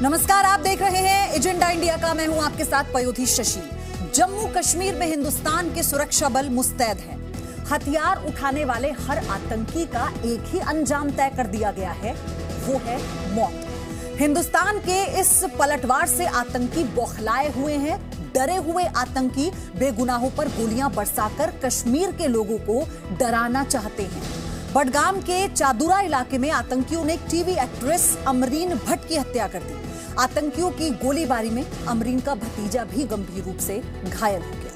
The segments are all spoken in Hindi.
नमस्कार, आप देख रहे हैं एजेंडा इंडिया का। मैं हूं आपके साथ पयोधी शशि। जम्मू कश्मीर में हिंदुस्तान के सुरक्षा बल मुस्तैद हैं। हथियार उठाने वाले हर आतंकी का एक ही अंजाम तय कर दिया गया है, वो है मौत। हिंदुस्तान के इस पलटवार से आतंकी बौखलाए हुए हैं। डरे हुए आतंकी बेगुनाहों पर गोलियां बरसाकर कश्मीर के लोगों को डराना चाहते हैं। बडगाम के चादुरा इलाके में आतंकियों ने एक टीवी एक्ट्रेस अमरीन भट्ट की हत्या कर दी। आतंकियों की गोलीबारी में अमरीन का भतीजा भी गंभीर रूप से घायल हो गया।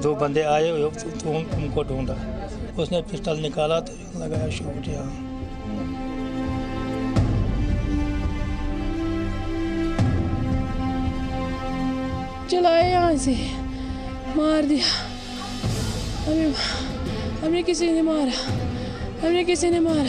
दो बंदे आए तो हमको ढूंढा, उसने पिस्टल निकाला तो लगाया शूट। यहाँ चलाए, यहाँ से मार दिया। हमें किसी ने मारा, हमें किसी ने मारा।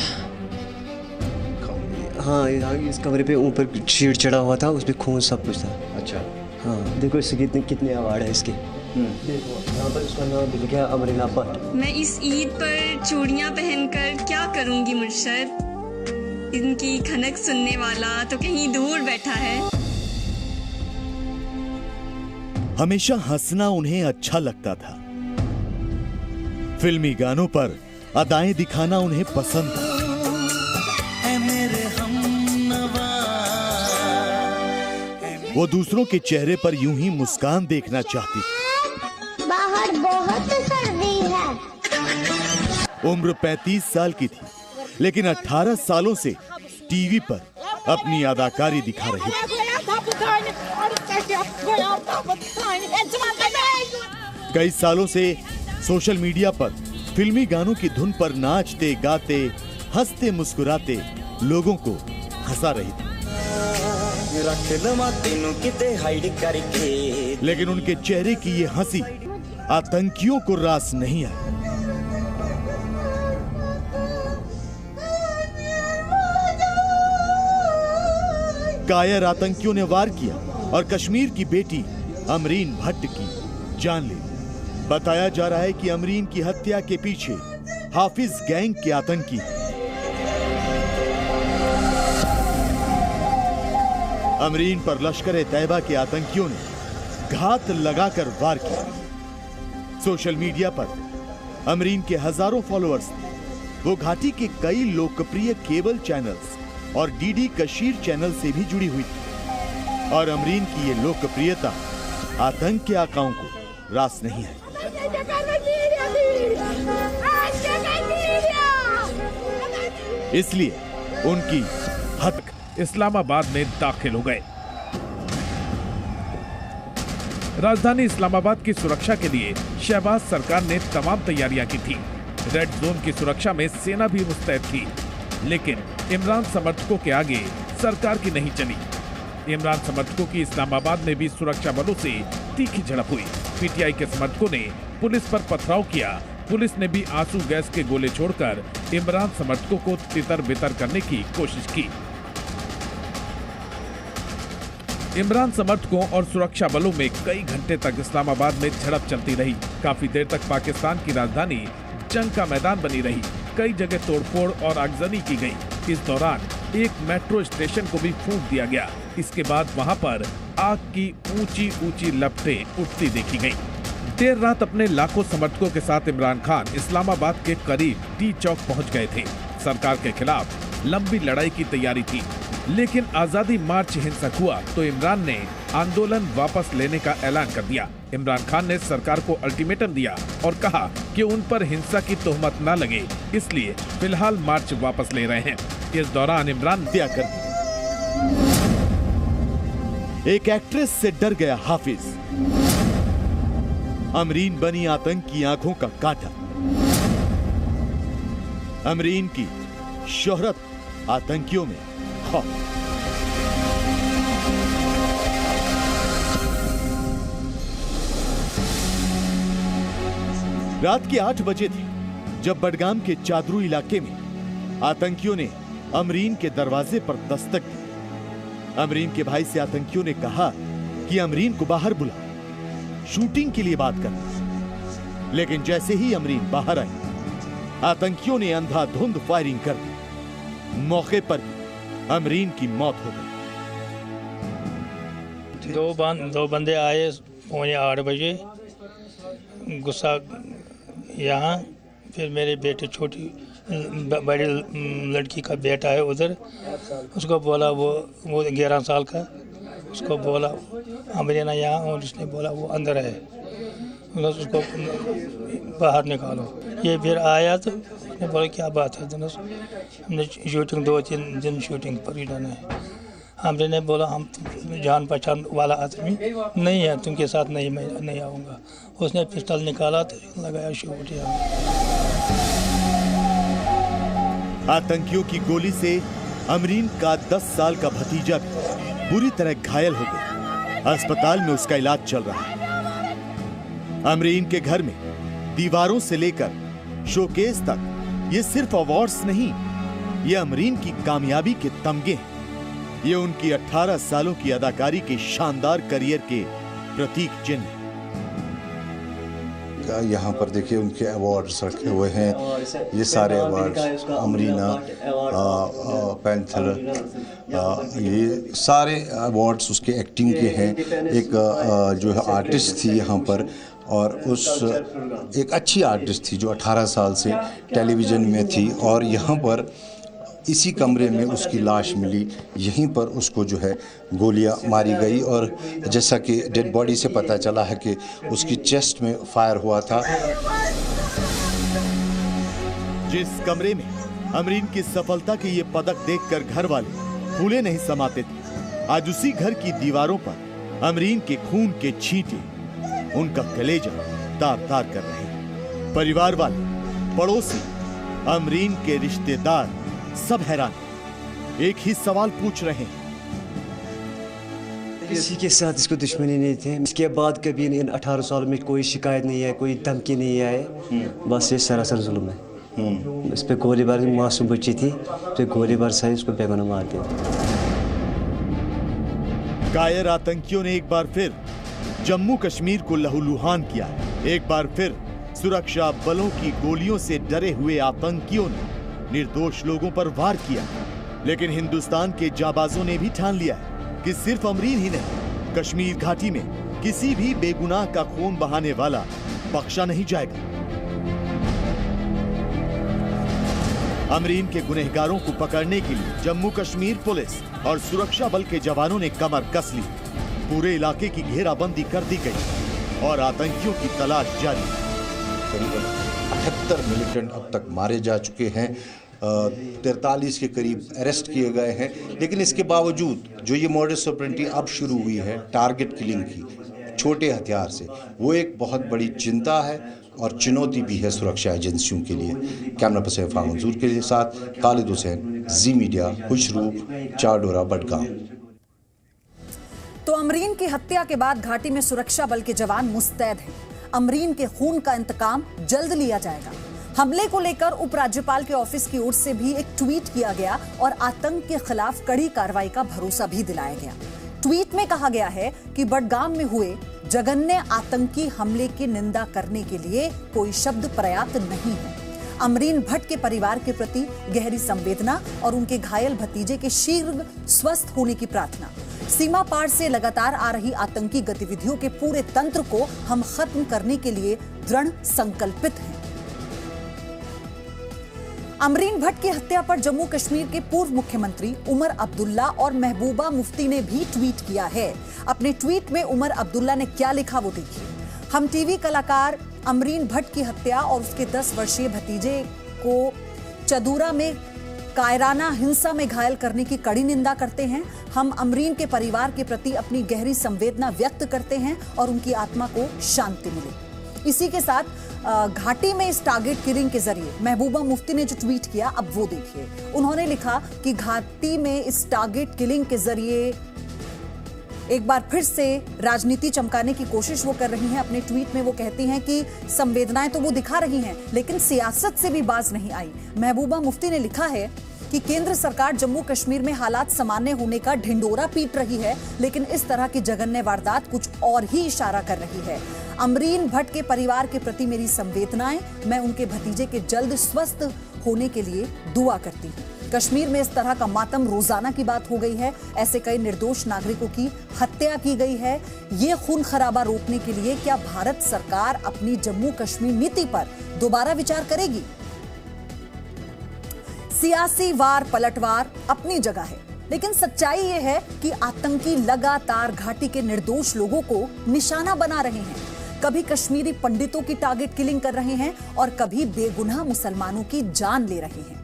हाँ, इस कमरे पे ऊपर शीट चढ़ा हुआ था, उस पे खून सब कुछ था। अच्छा। हाँ, देखो इसके कितने अवार्ड है इसके। देखो यहाँ पर इसका नाम भी लिखा है अमरीन भट्ट। मैं इस ईद पर चूड़ियां पहनकर क्या करूंगी मुर्शद। इनकी खनक सुनने वाला तो कहीं दूर बैठा है। हमेशा हंसना उन्हें अच्छा लगता था। फिल्मी गानों पर अदाएं दिखाना उन्हें पसंद था। वो दूसरों के चेहरे पर यूं ही मुस्कान देखना चाहती थी। बाहर बहुत सर्दी है। उम्र 35 साल की थी, लेकिन 18 सालों से टीवी पर अपनी अदाकारी दिखा रही थी। कई सालों से सोशल मीडिया पर फिल्मी गानों की धुन पर नाचते गाते हंसते मुस्कुराते लोगों को हंसा रही थी। लेकिन उनके चेहरे की ये हंसी आतंकियों को रास नहीं आई। कायर आतंकियों ने वार किया और कश्मीर की बेटी अमरीन भट्ट की जान ले ली। बताया जा रहा है कि अमरीन की हत्या के पीछे हाफिज गैंग के आतंकी। अमरीन पर लश्कर-ए-तैयबा के आतंकियों ने घात लगाकर वार किया। सोशल मीडिया पर अमरीन के हजारों फॉलोअर्स थे। वो घाटी के कई लोकप्रिय केबल चैनल्स और डीडी कशीर चैनल से भी जुड़ी हुई थी। और अमरीन की ये लोकप्रियता आतंक के आकाओं को रास नहीं है। इसलिए उनकी हत्या इस्लामाबाद में दाखिल हो गए। राजधानी इस्लामाबाद की सुरक्षा के लिए शहबाज सरकार ने तमाम तैयारियां की थी। रेड जोन की सुरक्षा में सेना भी मुस्तैद थी, लेकिन इमरान समर्थकों के आगे सरकार की नहीं चली। इमरान समर्थकों की इस्लामाबाद में भी सुरक्षा बलों से तीखी झड़प हुई। पीटीआई के समर्थकों ने पुलिस पर पथराव किया। पुलिस ने भी आंसू गैस के गोले छोड़कर इमरान समर्थकों को तितर बितर करने की कोशिश की। इमरान समर्थकों और सुरक्षा बलों में कई घंटे तक इस्लामाबाद में झड़प चलती रही। काफी देर तक पाकिस्तान की राजधानी जंग का मैदान बनी रही। कई जगह तोड़फोड़ और आगजनी की गई। इस दौरान एक मेट्रो स्टेशन को भी फूंक दिया गया। इसके बाद वहां पर आग की ऊंची ऊंची लपटें उठती देखी गई। देर रात अपने लाखों समर्थकों के साथ इमरान खान इस्लामाबाद के करीब टी चौक पहुंच गए थे। सरकार के खिलाफ लंबी लड़ाई की तैयारी थी, लेकिन आजादी मार्च हिंसक हुआ तो इमरान ने आंदोलन वापस लेने का ऐलान कर दिया। इमरान खान ने सरकार को अल्टीमेटम दिया और कहा कि उन पर हिंसा की तोहमत न लगे, इसलिए फिलहाल मार्च वापस ले रहे हैं। इस दौरान इमरान हत्या कर दी। एक एक्ट्रेस से डर गया हाफिज। अमरीन बनी आतंक की आंखों का कांटा। अमरीन की शोहरत आतंकियों में खौफ। रात के 8 बजे थे। जब बडगाम के चादरू इलाके में आतंकियों ने अमरीन के दरवाजे पर दस्तक दी। अमरीन के भाई से आतंकियों ने कहा कि अमरीन को बाहर बुला, शूटिंग के लिए बात कर। लेकिन जैसे ही अमरीन बाहर आई, आतंकियों ने अंधाधुंध फायरिंग कर दी। मौके पर अमरीन की मौत हो गई। दो बंदे आए 8:15 बजे, गुस्सा यहाँ, फिर मेरे बेटे छोटी बड़ी लड़की का बेटा है उधर, उसको बोला वो 11 साल का, उसको बोला अमरीना यहाँ, और उसने बोला वो अंदर है, उसको बाहर निकालो। ये फिर आया तो उसने बोला क्या बात है, हमने शूटिंग 2-3 दिन शूटिंग पर ही जाना है। हमने ने बोला हम जान पहचान वाला आदमी नहीं है, तुमके साथ मैं नहीं आऊँगा। उसने पिस्टल निकाला तो लगाया शूट। आतंकियों की गोली से अमरीन का 10 साल का भतीजा भी बुरी तरह घायल हो गया। अस्पताल में उसका इलाज चल रहा है। अमरीन के घर में दीवारों से लेकर शोकेस तक ये सिर्फ अवार्ड्स नहीं, ये अमरीन की कामयाबी के तमगे हैं। ये उनकी 18 सालों की अदाकारी के शानदार करियर के प्रतीक चिन्ह। यहाँ पर देखिए उनके अवार्ड्स रखे हुए हैं, ये सारे अवार्ड्स, अमरीना, पैंथर, ये सारे अवार्ड्स उसके एक्टिंग के हैं। एक जो है आर्टिस्ट थी यहाँ पर, और एक अच्छी आर्टिस्ट थी जो 18 साल से टेलीविज़न में थी, और यहाँ पर इसी कमरे में उसकी लाश मिली। यहीं पर उसको जो है गोलियां मारी गई, और जैसा कि डेड बॉडी से पता चला है कि उसकी चेस्ट में फायर हुआ था। जिस कमरे में अमरीन की सफलता के ये पदक देखकर घर वाले फूले नहीं समाते थे, आज उसी घर की दीवारों पर अमरीन के खून के छींटे उनका कलेजा तार तार कर रहे हैं। परिवार वाले, पड़ोसी, अमरीन के रिश्तेदार सब हैरान, एक ही सवाल पूछ रहे हैं। किसी के साथ इसको दुश्मनी नहीं थी। इसके बाद कभी इन 18 साल में कोई शिकायत नहीं है, कोई धमकी नहीं आए। बस ये सरासर जुल्म है। इस पे गोलीबार, मासूम बच्ची थी, तो गोलीबार से इसको बेगुनाह मार दिया। कायर आतंकियों ने एक बार फिर जम्मू कश्मीर को लहूलुहान किया। एक बार फिर सुरक्षा बलों की गोलियों से डरे हुए आतंकियों ने निर्दोष लोगों पर वार किया। लेकिन हिंदुस्तान के जाबाजों ने भी ठान लिया है कि सिर्फ अमरीन ही नहीं, कश्मीर घाटी में किसी भी बेगुनाह का खून बहाने वाला बख्शा नहीं जाएगा। अमरीन के गुनहगारों को पकड़ने के लिए जम्मू कश्मीर पुलिस और सुरक्षा बल के जवानों ने कमर कस ली। पूरे इलाके की घेराबंदी कर दी गई और आतंकियों की तलाश जारी। करीबन 78 मिलिटेंट अब तक मारे जा चुके हैं, 43 के करीब अरेस्ट किए गए हैं। लेकिन इसके बावजूद जो ये मॉडस ऑपरेंडी अब शुरू हुई है टारगेट किलिंग की छोटे हथियार से, वो एक बहुत बड़ी चिंता है और चुनौती भी है सुरक्षा एजेंसियों के लिए। कैमरा पर्सन फारूक मंजूर के साथ खालिद हुसैन, जी मीडिया, खुशरू, चारडोरा, बडगाम। तो अमरीन की हत्या के बाद घाटी में सुरक्षा बल के जवान मुस्तैद हैं। अमरीन के खून का इंतकाम जल्द लिया जाएगा। हमले को लेकर उपराज्यपाल के ऑफिस की ओर से भी एक ट्वीट किया गया और आतंक के खिलाफ कड़ी कार्रवाई का भरोसा भी दिलाया गया। ट्वीट में कहा गया है कि बडगाम में हुए जघन्य आतंकी हमले की निंदा करने के लिए कोई शब्द पर्याप्त नहीं है। अमरीन भट्ट के परिवार के प्रति गहरी संवेदना और उनके घायल भतीजे के शीघ्र स्वस्थ होने की प्रार्थना। सीमा पार से लगातार आ रही आतंकी गतिविधियों के पूरे तंत्र को हम खत्म करने के लिए दृढ़ संकल्पित हैं। अमरीन भट्ट की हत्या पर जम्मू कश्मीर के पूर्व मुख्यमंत्री उमर अब्दुल्ला और महबूबा मुफ्ती ने भी ट्वीट किया है। अपने ट्वीट में उमर अब्दुल्ला ने क्या लिखा वो देखिए। हम टीवी कलाकार अमरीन भट्ट की हत्या और उसके 10 वर्षीय भतीजे को चदूरा में कायराना हिंसा में घायल करने की कड़ी निंदा करते हैं। हम अमरीन के परिवार के प्रति अपनी गहरी संवेदना व्यक्त करते हैं और उनकी आत्मा को शांति मिले। इसी के साथ घाटी में इस टारगेट किलिंग के जरिए महबूबा मुफ्ती ने जो ट्वीट किया, अब वो देखिए। उन्होंने लिखा कि घाटी में इस टारगेट किलिंग के जरिए एक बार फिर से राजनीति चमकाने की कोशिश वो कर रही हैं। अपने ट्वीट में वो कहती हैं कि संवेदनाएं तो वो दिखा रही हैं, लेकिन सियासत से भी बाज नहीं आई। महबूबा मुफ्ती ने लिखा है कि केंद्र सरकार जम्मू कश्मीर में हालात सामान्य होने का ढिंडोरा पीट रही है, लेकिन इस तरह की जघन्य वारदात कुछ और ही इशारा कर रही है। अमरीन भट्ट के परिवार के प्रति मेरी संवेदनाएं, मैं उनके भतीजे के जल्द स्वस्थ होने के लिए दुआ करती हूँ। कश्मीर में इस तरह का मातम रोजाना की बात हो गई है। ऐसे कई निर्दोष नागरिकों की हत्या की गई है। ये खून खराबा रोकने के लिए क्या भारत सरकार अपनी जम्मू कश्मीर नीति पर दोबारा विचार करेगी? सियासी वार पलटवार अपनी जगह है, लेकिन सच्चाई ये है कि आतंकी लगातार घाटी के निर्दोष लोगों को निशाना बना रहे हैं। कभी कश्मीरी पंडितों की टारगेट किलिंग कर रहे हैं और कभी बेगुनाह मुसलमानों की जान ले रहे हैं।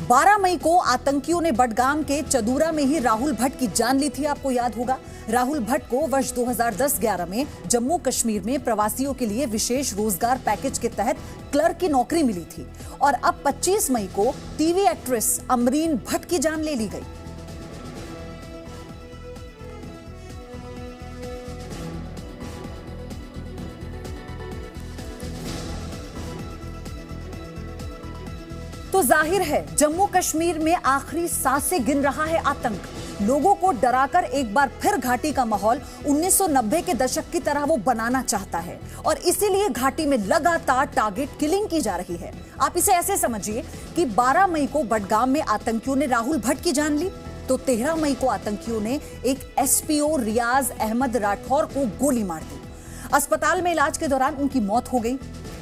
12 मई को आतंकियों ने बडगाम के चदूरा में ही राहुल भट्ट की जान ली थी। आपको याद होगा, राहुल भट्ट को वर्ष 2010-11 में जम्मू कश्मीर में प्रवासियों के लिए विशेष रोजगार पैकेज के तहत क्लर्क की नौकरी मिली थी और अब 25 मई को टीवी एक्ट्रेस अमरीन भट्ट की जान ले ली गई। तो जाहिर है जम्मू कश्मीर में आखिरी सांसें गिन रहा है आतंक। लोगों को डराकर एक बार फिर घाटी का माहौल 1990 के दशक की तरह वो बनाना चाहता है और इसीलिए घाटी में लगातार टारगेट किलिंग की जा रही है। आप इसे ऐसे समझिए कि 12 मई को बडगाम में आतंकियों ने राहुल भट्ट की जान ली, तो 13 मई को आतंकियों ने एक एसपीओ रियाज अहमद राठौर को गोली मार दी। अस्पताल में इलाज के दौरान उनकी मौत हो गई।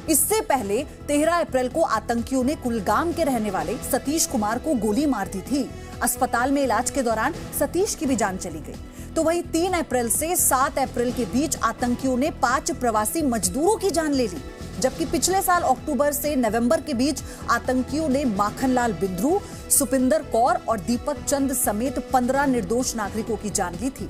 इससे पहले 13 अप्रैल को आतंकियों ने कुलगाम के रहने वाले सतीश कुमार को गोली मार दी थी। अस्पताल में इलाज के दौरान सतीश की भी जान चली गई। तो वहीं 3 अप्रैल से 7 अप्रैल के बीच आतंकियों ने 5 प्रवासी मजदूरों की जान ले ली, जबकि पिछले साल अक्टूबर से नवंबर के बीच आतंकियों ने माखनलाल बिंद्रू, सुपिंदर कौर और दीपक चंद समेत 15 निर्दोष नागरिकों की जान ली थी।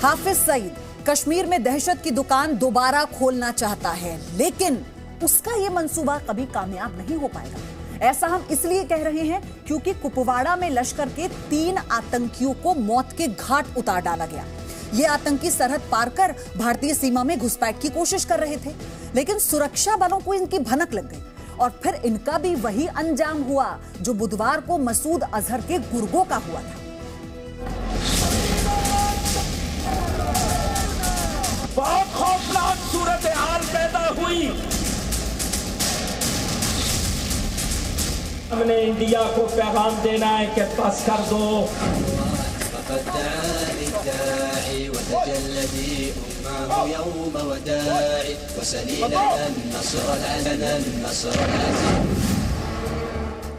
हाफिज सईद कश्मीर में दहशत की दुकान दोबारा खोलना चाहता है, लेकिन उसका यह मंसूबा कभी कामयाब नहीं हो पाएगा। ऐसा हम इसलिए कह रहे हैं क्योंकि कुपवाड़ा में लश्कर के 3 आतंकियों को मौत के घाट उतार डाला गया। ये आतंकी सरहद पार कर भारतीय सीमा में घुसपैठ की कोशिश कर रहे थे, लेकिन सुरक्षा बलों को इनकी भनक लग गई और फिर इनका भी वही अंजाम हुआ जो बुधवार को मसूद अजहर के गुर्गों का हुआ था। बहुत खौफनाक सूरत हाल पैदा हुई। हमने इंडिया को पैगाम देना है कि बस कर दो।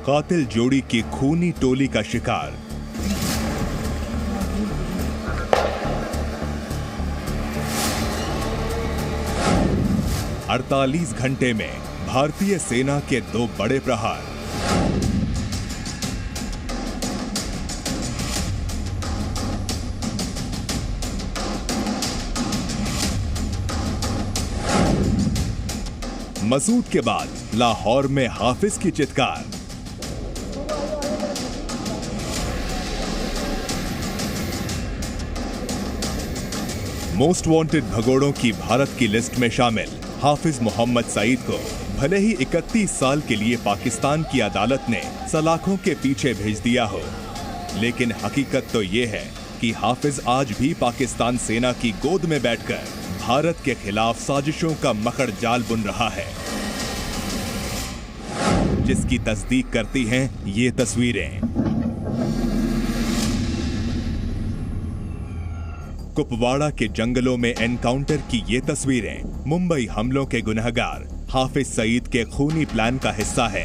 कातिल जोड़ी की खूनी टोली का शिकार। अड़तालीस घंटे में भारतीय सेना के 2 बड़े प्रहार। मसूद के बाद लाहौर में हाफिज की चित्कार। मोस्ट वांटेड भगोड़ों की भारत की लिस्ट में शामिल हाफिज मोहम्मद सईद को भले ही 31 साल के लिए पाकिस्तान की अदालत ने सलाखों के पीछे भेज दिया हो, लेकिन हकीकत तो ये है कि हाफिज आज भी पाकिस्तान सेना की गोद में बैठकर भारत के खिलाफ साजिशों का मकड़ जाल बुन रहा है, जिसकी तस्दीक करती हैं ये तस्वीरें। कुपवाड़ा के जंगलों में एनकाउंटर की ये तस्वीरें मुंबई हमलों के गुनहगार हाफिज सईद के खूनी प्लान का हिस्सा है।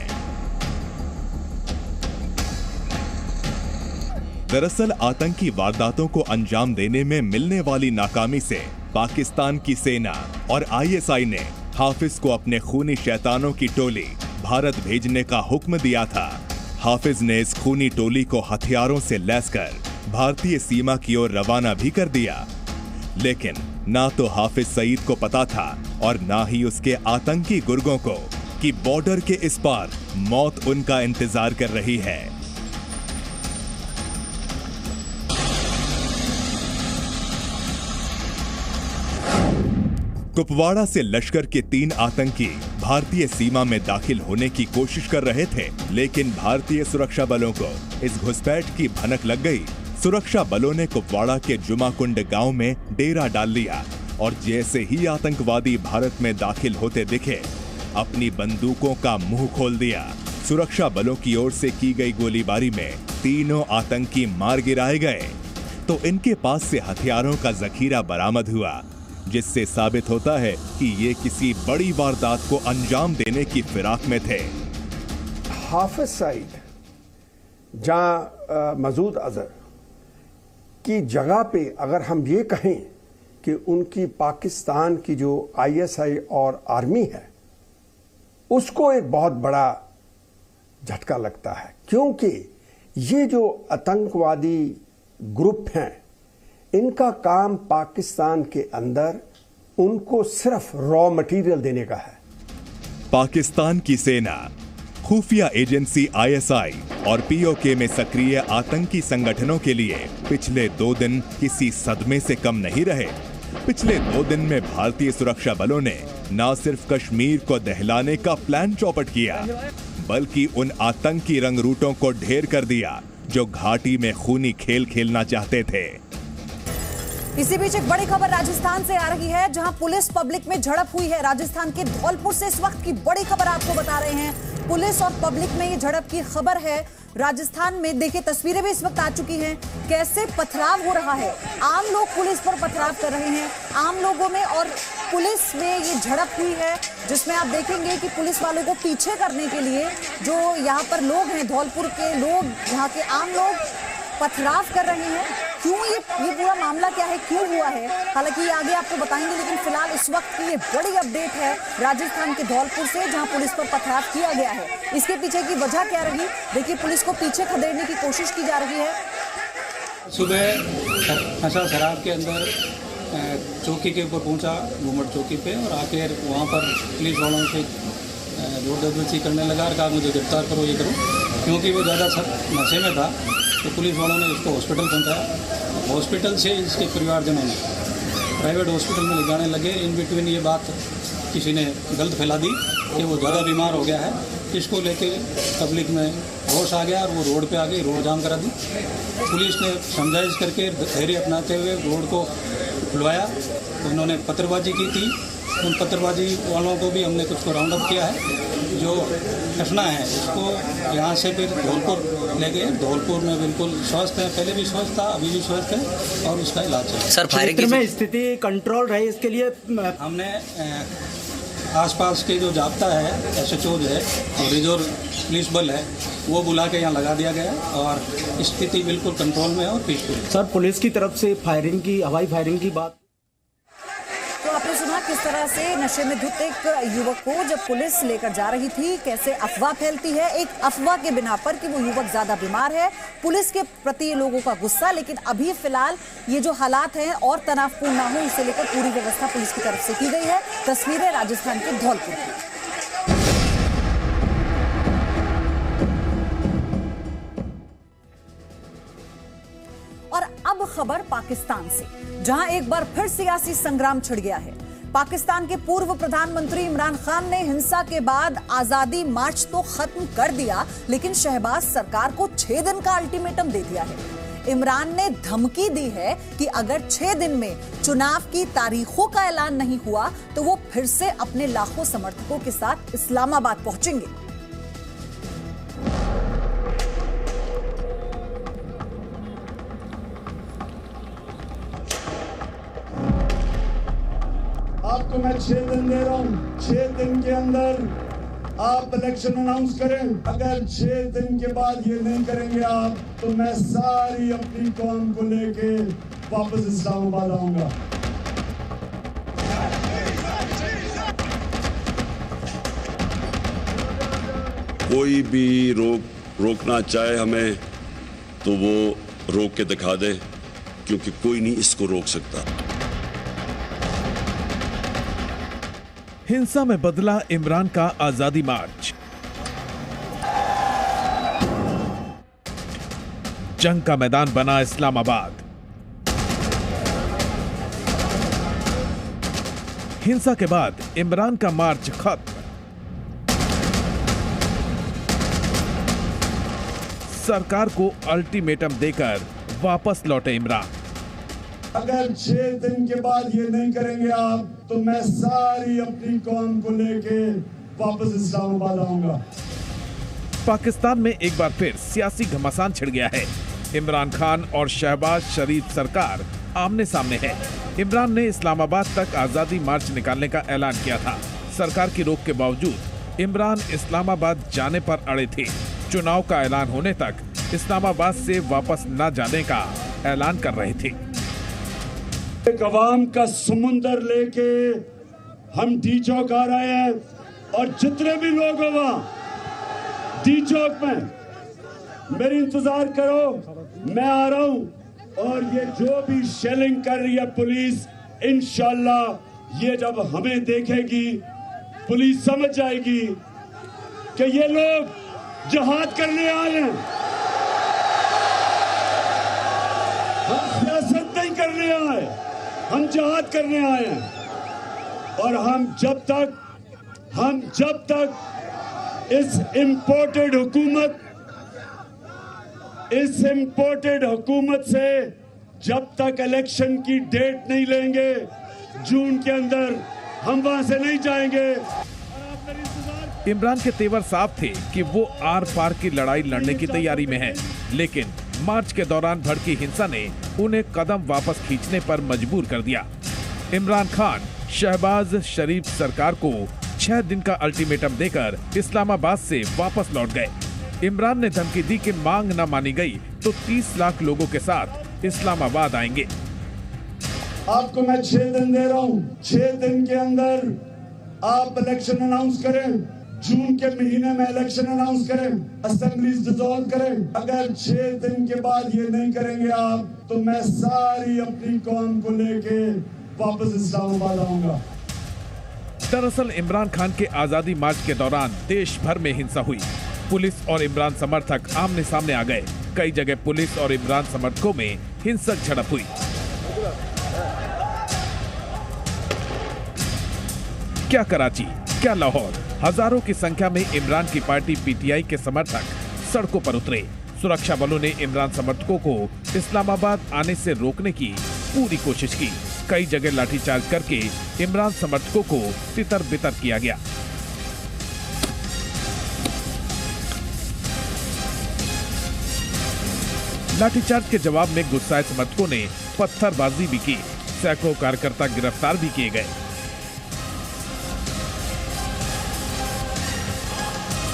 दरअसल आतंकी वारदातों को अंजाम देने में मिलने वाली नाकामी से पाकिस्तान की सेना और आईएसआई ने हाफिज को अपने खूनी शैतानों की टोली भारत भेजने का हुक्म दिया था। हाफिज ने इस खूनी टोली को हथियारों से लैस कर भारतीय सीमा की ओर रवाना भी कर दिया, लेकिन ना तो हाफिज सईद को पता था और ना ही उसके आतंकी गुर्गों को कि बॉर्डर के इस पार मौत उनका इंतजार कर रही है। कुपवाड़ा से लश्कर के 3 आतंकी भारतीय सीमा में दाखिल होने की कोशिश कर रहे थे, लेकिन भारतीय सुरक्षा बलों को इस घुसपैठ की भनक लग गई। सुरक्षा बलों ने कुपवाड़ा के जुमाकुंड गांव में डेरा डाल लिया और जैसे ही आतंकवादी भारत में दाखिल होते दिखे, अपनी बंदूकों का मुंह खोल दिया। सुरक्षा बलों की ओर से की गई गोलीबारी में तीनों आतंकी मार गिराए गए, तो इनके पास से हथियारों का जखीरा बरामद हुआ, जिससे साबित होता है कि ये किसी बड़ी वारदात को अंजाम देने की फिराक में थे। हाफिज सईद जहां मसूद अजहर की जगह पे अगर हम ये कहें कि उनकी पाकिस्तान की जो आईएसआई और आर्मी है उसको एक बहुत बड़ा झटका लगता है, क्योंकि ये जो आतंकवादी ग्रुप हैं इनका काम पाकिस्तान के अंदर उनको सिर्फ रॉ मटेरियल देने का है। पाकिस्तान की सेना, खुफिया एजेंसी आईएसआई और पीओके में सक्रिय आतंकी संगठनों के लिए पिछले 2 दिन किसी सदमे से कम नहीं रहे। पिछले 2 दिन में भारतीय सुरक्षा बलों ने न सिर्फ कश्मीर को दहलाने का प्लान चौपट किया, बल्कि उन आतंकी रंगरूटों को ढेर कर दिया जो घाटी में खूनी खेल खेलना चाहते थे। इसी बीच एक बड़ी खबर राजस्थान से आ रही है, जहां पुलिस पब्लिक में झड़प हुई है। राजस्थान के धौलपुर से इस वक्त की बड़ी खबर आपको बता रहे हैं। पुलिस और पब्लिक में ये झड़प की खबर है। राजस्थान में देखिए तस्वीरें भी इस वक्त आ चुकी हैं, कैसे पथराव हो रहा है। आम लोग पुलिस पर पथराव कर रहे हैं, आम लोगों में और पुलिस में ये झड़प हुई है, जिसमें आप देखेंगे कि पुलिस वालों को पीछे करने के लिए जो यहाँ पर लोग हैं, धौलपुर के लोग, यहाँ के आम लोग पथराव कर रहे हैं। क्यों ये पूरा मामला क्या है, क्यों हुआ है, हालांकि ये आगे आपको बताएंगे, लेकिन फिलहाल इस वक्त की ये बड़ी अपडेट है राजस्थान के धौलपुर से, जहां पुलिस पर पथराव किया गया है। इसके पीछे की वजह क्या रही, देखिए पुलिस को पीछे खदेड़ने की कोशिश की जा रही है। सुबह नशा शराब के अंदर चौकी के ऊपर पहुंचा, घूमट चौकी पे, और आके वहाँ पर पुलिस वालों से जोर करने लगा और कहा मुझे गिरफ्तार करो, ये करो, क्योंकि वो ज़्यादा नशे में था। तो पुलिस वालों ने इसको हॉस्पिटल पहुंचाया। हॉस्पिटल से इसके परिवारजनों ने प्राइवेट हॉस्पिटल में ले जाने लगे। इन बिटवीन ये बात किसी ने गलत फैला दी कि वो ज़्यादा बीमार हो गया है। इसको लेके पब्लिक में होश आ गया और वो रोड पे आ गई, रोड जाम करा दी। पुलिस ने समझाइश करके धैर्य अपनाते हुए रोड को खुलवाया। उन्होंने पत्थरबाजी की थी, उन पत्थरबाजी वालों को भी हमने कुछ को राउंड अप किया है। जो घटना है इसको यहाँ से फिर धौलपुर ले गए। धौलपुर में बिल्कुल स्वस्थ है, पहले भी स्वस्थ था, अभी भी स्वस्थ है और उसका इलाज है। सर फायरिंग में स्थिति कंट्रोल रही, इसके लिए हमने आसपास के जो जाब्ता है, एसएचओ जो है और रिजर्व पुलिस बल है, वो बुला के यहाँ लगा दिया गया और स्थिति बिल्कुल कंट्रोल में है और पीसफुल। सर पुलिस की तरफ से फायरिंग की, हवाई फायरिंग की बात, तो आपने सुना किस तरह से नशे में धुत एक युवक को जब पुलिस लेकर जा रही थी, कैसे अफवाह फैलती है एक अफवाह के बिना पर कि वो युवक ज्यादा बीमार है। पुलिस के प्रति लोगों का गुस्सा, लेकिन अभी फिलहाल ये जो हालात हैं और तनावपूर्ण ना हो, इसे लेकर पूरी व्यवस्था पुलिस की तरफ से की गई है। तस्वीरें राजस्थान के धौलपुर की। और अब खबर पाकिस्तान से, जहां एक बार फिर सियासी संग्राम छिड़ गया है। पाकिस्तान के पूर्व प्रधानमंत्री इमरान खान ने हिंसा के बाद आजादी मार्च तो खत्म कर दिया, लेकिन शहबाज सरकार को 6 दिन का अल्टीमेटम दे दिया है। इमरान ने धमकी दी है कि अगर 6 दिन में चुनाव की तारीखों का ऐलान नहीं हुआ तो वो फिर से अपने लाखों समर्थकों के साथ इस्लामाबाद पहुंचेंगे। आपको मैं 6 दिन दे रहा हूं, 6 दिन के अंदर आप इलेक्शन अनाउंस करें। अगर 6 दिन के बाद ये नहीं करेंगे आप, तो मैं सारी अपनी कौम को लेके वापस इस्लामाबाद आऊंगा। कोई भी रोकना चाहे हमें तो वो रोक के दिखा दे, क्योंकि कोई नहीं इसको रोक सकता। हिंसा में बदला इमरान का आजादी मार्च। जंग का मैदान बना इस्लामाबाद। हिंसा के बाद इमरान का मार्च खत्म। सरकार को अल्टीमेटम देकर वापस लौटे इमरान। अगर 6 दिन के बाद ये नहीं करेंगे आप, तो मैं सारी अपनी कौम को लेके वापस इस्लामाबाद आऊंगा। पाकिस्तान में एक बार फिर सियासी घमासान छिड़ गया है। इमरान खान और शहबाज शरीफ सरकार आमने सामने है। इमरान ने इस्लामाबाद तक आजादी मार्च निकालने का ऐलान किया था। सरकार की रोक के बावजूद इमरान इस्लामाबाद जाने पर अड़े थे। चुनाव का ऐलान होने तक इस्लामाबाद से वापस न जाने का ऐलान कर रहे थे। एक अवाम का समुंदर लेके हम डी चौक आ रहे हैं, और जितने भी लोग हो वहां डी चौक में मेरी इंतजार करो, मैं आ रहा हूं। और ये जो भी शेलिंग कर रही है पुलिस, इंशाल्लाह ये जब हमें देखेगी पुलिस समझ जाएगी कि ये लोग जिहाद करने आए हैं, हम सियासत नहीं करने आए, हम जिहाद करने आए हैं। और हम जब तक इस इम्पोर्टेड हुकूमत से जब तक इलेक्शन की डेट नहीं लेंगे जून के अंदर, हम वहां से नहीं जाएंगे। इमरान के तेवर साफ थे कि वो आर पार की लड़ाई लड़ने की तैयारी में है, लेकिन मार्च के दौरान भड़की हिंसा ने उन्हें कदम वापस खींचने पर मजबूर कर दिया। इमरान खान शहबाज शरीफ सरकार को 6 दिन का अल्टीमेटम देकर इस्लामाबाद से वापस लौट गए। इमरान ने धमकी दी कि मांग न मानी गई तो 30 लाख लोगों के साथ इस्लामाबाद आएंगे। आपको मैं 6 दिन दे रहा हूँ, 6 दिन के अंदर आप इलेक्शन अनाउंस करें, जून के महीने में इलेक्शन अनाउंस करें, असेंबलीज डिसॉल्व करें। अगर 6 दिन के बाद ये नहीं करेंगे आप, तो मैं सारी अपनी कौम को लेके वापस इस्लामाबाद आऊंगा। दरअसल इमरान खान के आजादी मार्च के दौरान देश भर में हिंसा हुई। पुलिस और इमरान समर्थक आमने सामने आ गए। कई जगह पुलिस और इमरान समर्थकों में हिंसक झड़प हुई। क्या कराची, क्या लाहौर, हजारों की संख्या में इमरान की पार्टी पीटीआई के समर्थक सड़कों पर उतरे। सुरक्षा बलों ने इमरान समर्थकों को इस्लामाबाद आने से रोकने की पूरी कोशिश की। कई जगह लाठीचार्ज करके इमरान समर्थकों को तितर बितर किया गया। लाठीचार्ज के जवाब में गुस्साए समर्थकों ने पत्थरबाजी भी की। सैकड़ों कार्यकर्ता गिरफ्तार भी किए गए।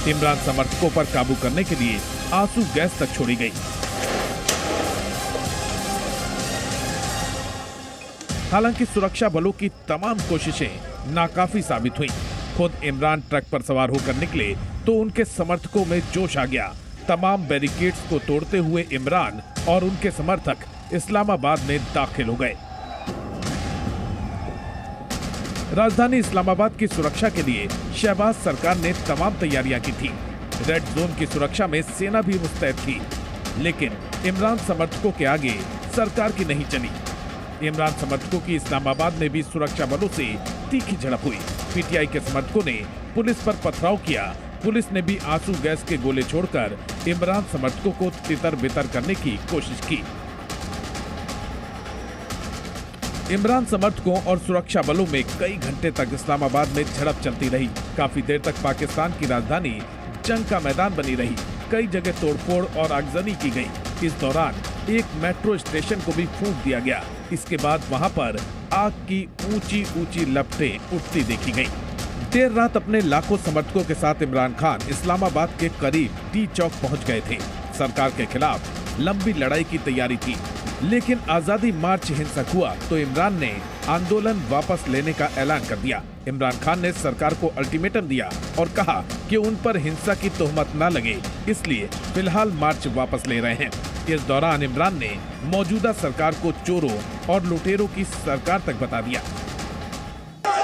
इमरान समर्थकों पर काबू करने के लिए आंसू गैस तक छोड़ी गई। हालांकि सुरक्षा बलों की तमाम कोशिशें नाकाफी साबित हुई। खुद इमरान ट्रक पर सवार होकर निकले तो उनके समर्थकों में जोश आ गया। तमाम बैरिकेड्स को तोड़ते हुए इमरान और उनके समर्थक इस्लामाबाद में दाखिल हो गए। राजधानी इस्लामाबाद की सुरक्षा के लिए शहबाज सरकार ने तमाम तैयारियां की थी। रेड जोन की सुरक्षा में सेना भी मुस्तैद थी, लेकिन इमरान समर्थकों के आगे सरकार की नहीं चली। इमरान समर्थकों की इस्लामाबाद में भी सुरक्षा बलों से तीखी झड़प हुई। पीटीआई के समर्थकों ने पुलिस पर पथराव किया। पुलिस ने भी आंसू गैस के गोले छोड़कर इमरान समर्थकों को तितर बितर करने की कोशिश की। इमरान समर्थकों और सुरक्षा बलों में कई घंटे तक इस्लामाबाद में झड़प चलती रही। काफी देर तक पाकिस्तान की राजधानी जंग का मैदान बनी रही। कई जगह तोड़फोड़ और आगजनी की गई। इस दौरान एक मेट्रो स्टेशन को भी फूंक दिया गया। इसके बाद वहां पर आग की ऊंची ऊंची लपटें उठती देखी गई। देर रात अपने लाखों समर्थकों के साथ इमरान खान इस्लामाबाद के करीब टी चौक पहुंच गए थे। सरकार के खिलाफ लंबी लड़ाई की तैयारी थी, लेकिन आजादी मार्च हिंसक हुआ तो इमरान ने आंदोलन वापस लेने का ऐलान कर दिया। इमरान खान ने सरकार को अल्टीमेटम दिया और कहा कि उन पर हिंसा की तोहमत न लगे, इसलिए फिलहाल मार्च वापस ले रहे हैं। इस दौरान इमरान ने मौजूदा सरकार को चोरों और लुटेरों की सरकार तक बता दिया।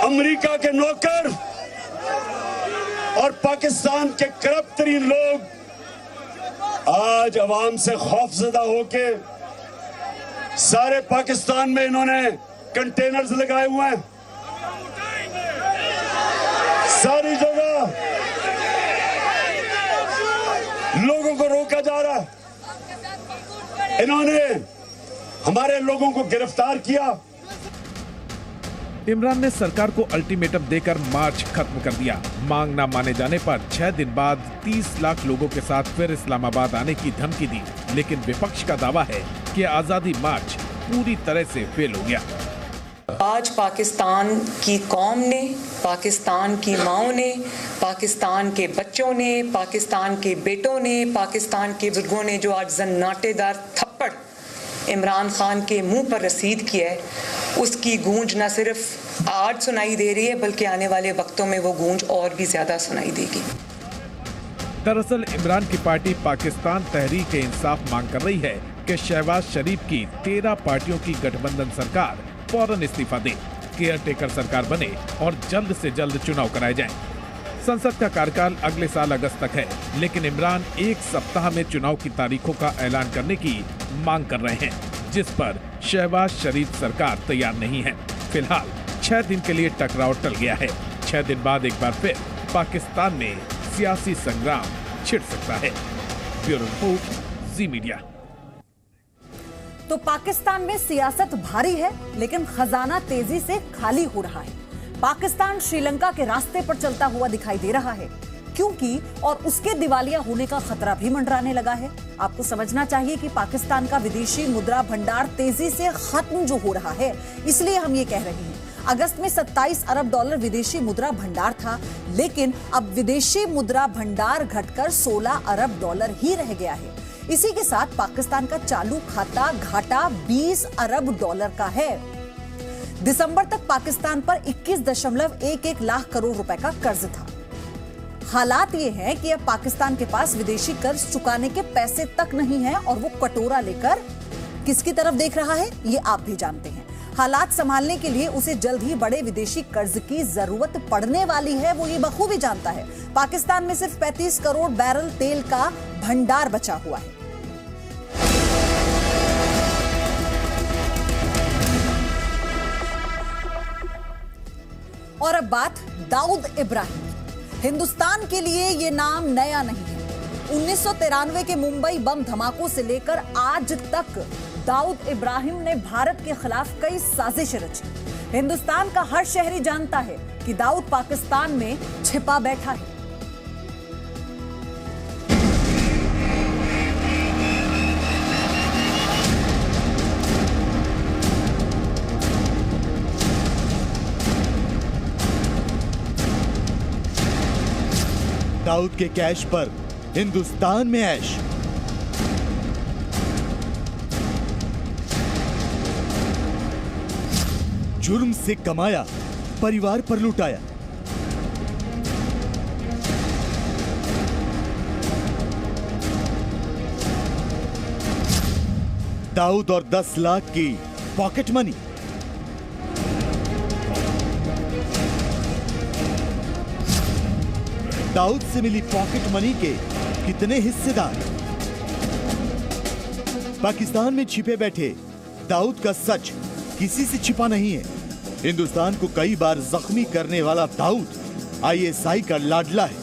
अमेरिका के नौकर और पाकिस्तान के करप्ट तरीन लोग आज अवाम से खौफजदा होके सारे पाकिस्तान में इन्होंने कंटेनर्स लगाए हुए हैं। सारी जगह लोगों को रोका जा रहा है। इन्होंने हमारे लोगों को गिरफ्तार किया। इमरान ने सरकार को अल्टीमेटम देकर मार्च खत्म कर दिया। मांग न माने जाने पर 6 दिन बाद 30 लाख लोगों के साथ फिर इस्लामाबाद आने की धमकी दी। लेकिन विपक्ष का दावा है कि आजादी मार्च पूरी तरह से फेल हो गया। आज पाकिस्तान की कौम ने, पाकिस्तान की माओं ने, पाकिस्तान के बच्चों ने, पाकिस्तान के बेटों ने, पाकिस्तान के बुजुर्गों ने जो आज जन्नाटेदार थप्पड़ इमरान खान के मुंह पर रसीद किया है, उसकी गूंज न सिर्फ आज सुनाई दे रही है बल्कि आने वाले वक्तों में वो गूंज और भी ज्यादा सुनाई देगी। दरअसल इमरान की पार्टी पाकिस्तान तहरीक इंसाफ मांग कर रही है कि शहबाज शरीफ की 13 पार्टियों की गठबंधन सरकार फौरन इस्तीफा दे, केयरटेकर सरकार बने और जल्द से जल्द चुनाव कराए जाएं। संसद का कार्यकाल अगले साल अगस्त तक है, लेकिन इमरान एक सप्ताह में चुनाव की तारीखों का ऐलान करने की मांग कर रहे हैं, जिस पर शहबाज शरीफ सरकार तैयार नहीं है। फिलहाल 6 दिन के लिए टकराव टल गया है। 6 दिन बाद एक बार फिर पाकिस्तान में सियासी संग्राम छिड़ सकता है। ब्यूरो रिपोर्ट, जी मीडिया। तो पाकिस्तान में सियासत भारी है, लेकिन खजाना तेजी से खाली हो रहा है। पाकिस्तान श्रीलंका के रास्ते पर चलता हुआ दिखाई दे रहा है, क्योंकि और उसके दिवालिया होने का खतरा भी मंडराने लगा है। आपको समझना चाहिए कि पाकिस्तान का विदेशी मुद्रा भंडार तेजी से खत्म जो हो रहा है, इसलिए हम ये कह रहे हैं। अगस्त में 27 अरब डॉलर विदेशी मुद्रा भंडार था, लेकिन अब विदेशी मुद्रा भंडार घटकर 16 अरब डॉलर ही रह गया है। इसी के साथ पाकिस्तान का चालू खाता घाटा 20 अरब डॉलर का है। दिसंबर तक पाकिस्तान पर 21.11 लाख करोड़ रुपए का कर्ज था। हालात ये है कि अब पाकिस्तान के पास विदेशी कर्ज चुकाने के पैसे तक नहीं है और वो कटोरा लेकर किसकी तरफ देख रहा है, ये आप भी जानते हैं। हालात संभालने के लिए उसे जल्द ही बड़े विदेशी कर्ज की जरूरत पड़ने वाली है, वो ये बखूबी जानता है। पाकिस्तान में सिर्फ 35 करोड़ बैरल तेल का भंडार बचा हुआ है। और अब बात दाऊद इब्राहिम। हिंदुस्तान के लिए ये नाम नया नहीं है। 1993 के मुंबई बम धमाकों से लेकर आज तक दाऊद इब्राहिम ने भारत के खिलाफ कई साजिशें रची। हिंदुस्तान का हर शहरी जानता है कि दाऊद पाकिस्तान में छिपा बैठा है। दाऊद के कैश पर हिंदुस्तान में ऐश। जुर्म से कमाया, परिवार पर लुटाया। दाऊद और 10 लाख की पॉकेट मनी। दाऊद से मिली पॉकेट मनी के कितने हिस्सेदार? पाकिस्तान में छिपे बैठे दाऊद का सच किसी से छिपा नहीं है। हिंदुस्तान को कई बार जख्मी करने वाला दाऊद ISI का लाडला है,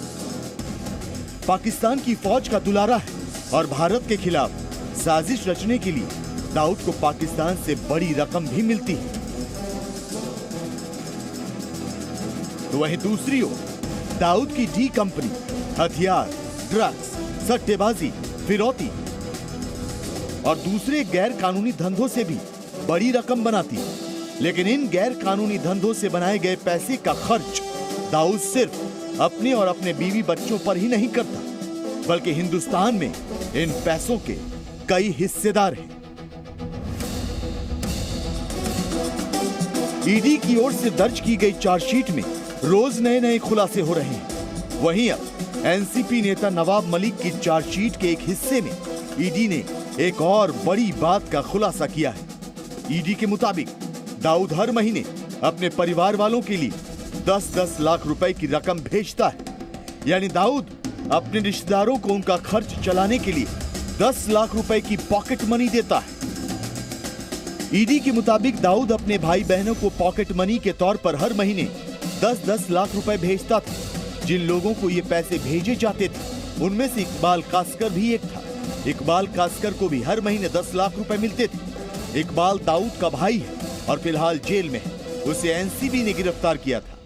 पाकिस्तान की फौज का दुलारा है और भारत के खिलाफ साजिश रचने के लिए दाऊद को पाकिस्तान से बड़ी रकम भी मिलती है। तो वहीं दूसरी ओर दाऊद की डी कंपनी हथियार, ड्रग्स, सट्टेबाजी, फिरौती और दूसरे गैर कानूनी धंधों से भी बड़ी रकम बनाती है। लेकिन इन गैर कानूनी धंधों से बनाए गए पैसे का खर्च दाऊद सिर्फ अपने और अपने बीवी बच्चों पर ही नहीं करता, बल्कि हिंदुस्तान में इन पैसों के कई हिस्सेदार हैं। ईडी की ओर से दर्ज की गई चार्जशीट में रोज नए नए खुलासे हो रहे हैं। वहीं अब एनसीपी नेता नवाब मलिक की चार्जशीट के एक हिस्से में ईडी ने एक और बड़ी बात का खुलासा किया है। ईडी के मुताबिक दाऊद हर महीने अपने परिवार वालों के लिए 10-10 लाख रुपए की रकम भेजता है। यानी दाऊद अपने रिश्तेदारों को उनका खर्च चलाने के लिए 10 लाख रुपए की पॉकेट मनी देता है। ईडी के मुताबिक दाऊद अपने भाई बहनों को पॉकेट मनी के तौर पर हर महीने 10-10 लाख रुपए भेजता था। जिन लोगों को ये पैसे भेजे जाते थे उनमें से इकबाल कास्कर भी एक था। इकबाल कास्कर को भी हर महीने 10 लाख रुपए मिलते थे। इकबाल दाऊद का भाई है और फिलहाल जेल में है। उसे एनसीबी ने गिरफ्तार किया था।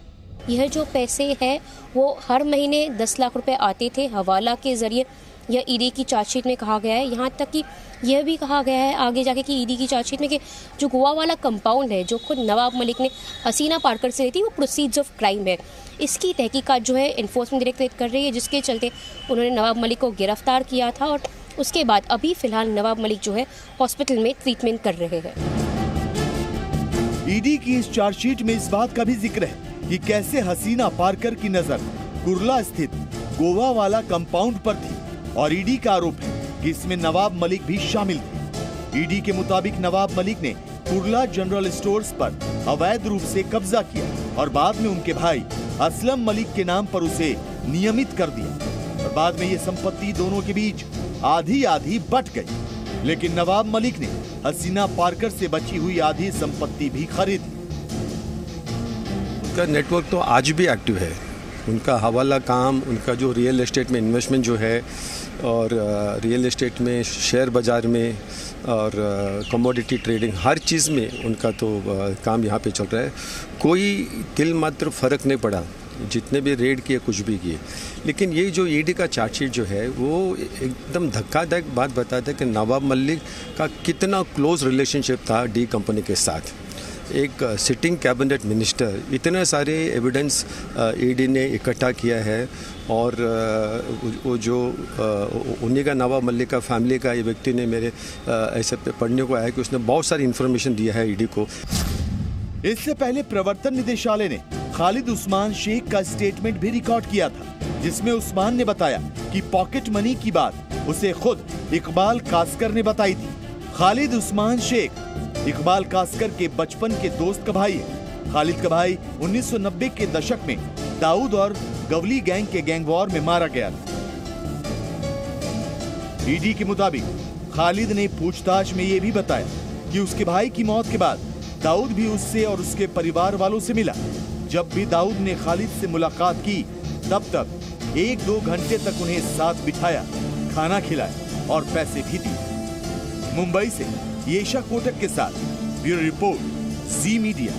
यह जो पैसे हैं वो हर महीने 10 लाख रुपए आते थे हवाला के जरिए। यह ईडी की चार्जशीट में कहा गया है। यहाँ तक कि यह भी कहा गया है आगे जाके कि ईडी की चार्जशीट में कि जो गोवा वाला कंपाउंड है जो खुद नवाब मलिक ने हसीना पारकर से ली थी वो प्रोसीड्स ऑफ क्राइम है। इसकी तहकीकात जो है एनफोर्समेंट डायरेक्टरेट कर रही है, जिसके चलते उन्होंने नवाब मलिक को गिरफ्तार किया था और उसके बाद अभी फिलहाल नवाब मलिक जो है हॉस्पिटल में ट्रीटमेंट कर रहे हैं। ईडी की इस चार्जशीट में इस बात का भी जिक्र है कि कैसे हसीना पारकर की नजर कुर्ला स्थित गोवा वाला कंपाउंड पर थी और ईडी का आरोप है कि इसमें नवाब मलिक भी शामिल थे। ईडी के मुताबिक नवाब मलिक ने कुर्ला जनरल स्टोर्स पर अवैध रूप से कब्जा किया और बाद में उनके भाई असलम मलिक के नाम पर उसे नियमित कर दिया और बाद में ये संपत्ति दोनों के बीच आधी आधी बट गई। लेकिन नवाब मलिक ने हसीना पारकर से बची हुई आधी संपत्ति भी खरीदी। उनका नेटवर्क तो आज भी एक्टिव है। उनका हवाला काम, उनका जो रियल एस्टेट में इन्वेस्टमेंट जो है और रियल एस्टेट में, शेयर बाज़ार में और कमोडिटी ट्रेडिंग, हर चीज़ में उनका तो काम यहाँ पे चल रहा है। कोई तिल मात्र फ़र्क नहीं पड़ा जितने भी रेड किए, कुछ भी किए। लेकिन ये जो ईडी का चार्जशीट जो है वो एकदम धक्कादायक बात बताता है कि नवाब मलिक का कितना क्लोज रिलेशनशिप था डी कंपनी के साथ। एक सिटिंग कैबिनेट मिनिस्टर, इतने सारे एविडेंस ईडी ने इकट्ठा किया है और वो जो उन्हीं का नवाब मलिक का फैमिली का ये व्यक्ति ने मेरे ऐसे पढ़ने को आया कि उसने बहुत सारी इन्फॉर्मेशन दिया है ईडी को। इससे पहले प्रवर्तन निदेशालय ने खालिद उस्मान शेख का स्टेटमेंट भी रिकॉर्ड किया था, जिसमें उस्मान ने बताया कि पॉकेट मनी की बात उसे खुद इकबाल कास्कर ने बताई थी। खालिद उस्मान शेख इकबाल कास्कर के बचपन के दोस्त का भाई है। खालिद का भाई 1990 के दशक में दाऊद और गवली गैंग के गैंग वॉर में मारा गया था। ईडी के मुताबिक खालिद ने पूछताछ में यह भी बताया कि उसके भाई की मौत के बाद दाऊद भी उससे और उसके परिवार वालों से मिला। जब भी दाऊद ने खालिद से मुलाकात की तब तक 1-2 घंटे तक उन्हें साथ बिठाया, खाना खिलाया और पैसे भी दिए। मुंबई से येशा कोटक के साथ ब्यूरो रिपोर्ट, जी मीडिया।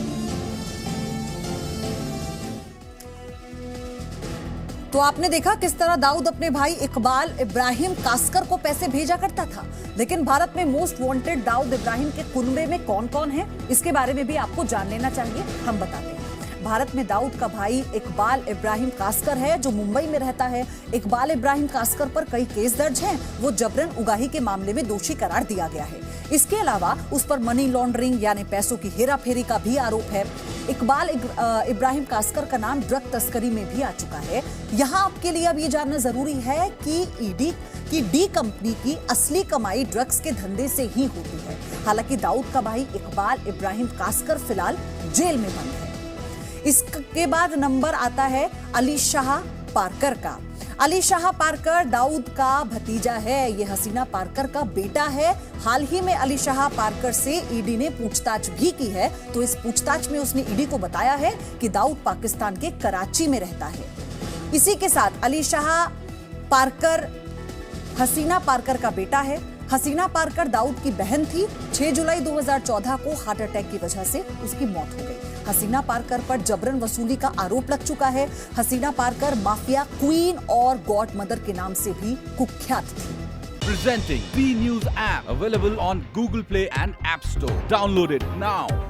तो आपने देखा किस तरह दाऊद अपने भाई इकबाल इब्राहिम कास्कर को पैसे भेजा करता था। लेकिन भारत में मोस्ट वांटेड दाऊद इब्राहिम के कुनबे में कौन कौन है, इसके बारे में भी आपको जान लेना चाहिए। हम बताते हैं। भारत में दाऊद का भाई इकबाल इब्राहिम कास्कर है जो मुंबई में रहता है। इकबाल इब्राहिम कास्कर पर कई केस दर्ज हैं। वो जबरन उगाही के मामले में दोषी करार दिया गया है। इसके अलावा उस पर मनी लॉन्ड्रिंग यानी पैसों की हेराफेरी का भी आरोप है। इकबाल इब्राहिम कास्कर का नाम ड्रग तस्करी में भी आ चुका है। यहाँ आपके लिए अब ये जानना जरूरी है कि ईडी की डी कंपनी की असली कमाई ड्रग्स के धंधे से ही होती है। हालांकि दाऊद का भाई इकबाल इब्राहिम कास्कर फिलहाल जेल में बंद है। इसके बाद नंबर आता है अली शाह पारकर का। अली शाह पारकर दाऊद का भतीजा है। ये हसीना पारकर का बेटा है। हाल ही में अली शाह पारकर से ईडी ने पूछताछ भी की है। तो इस पूछताछ में उसने ईडी को बताया है कि दाऊद पाकिस्तान के कराची में रहता है। इसी के साथ अली शाह पारकर हसीना पारकर का बेटा है। हसीना पारकर दाऊद की बहन थी। 6 जुलाई 2014 को हार्ट अटैक की वजह से उसकी मौत हो गई। हसीना पारकर पर जबरन वसूली का आरोप लग चुका है। हसीना पारकर माफिया क्वीन और गॉड मदर के नाम से भी कुख्यात थी। Presenting B News app available on Google Play and App Store. Download it now.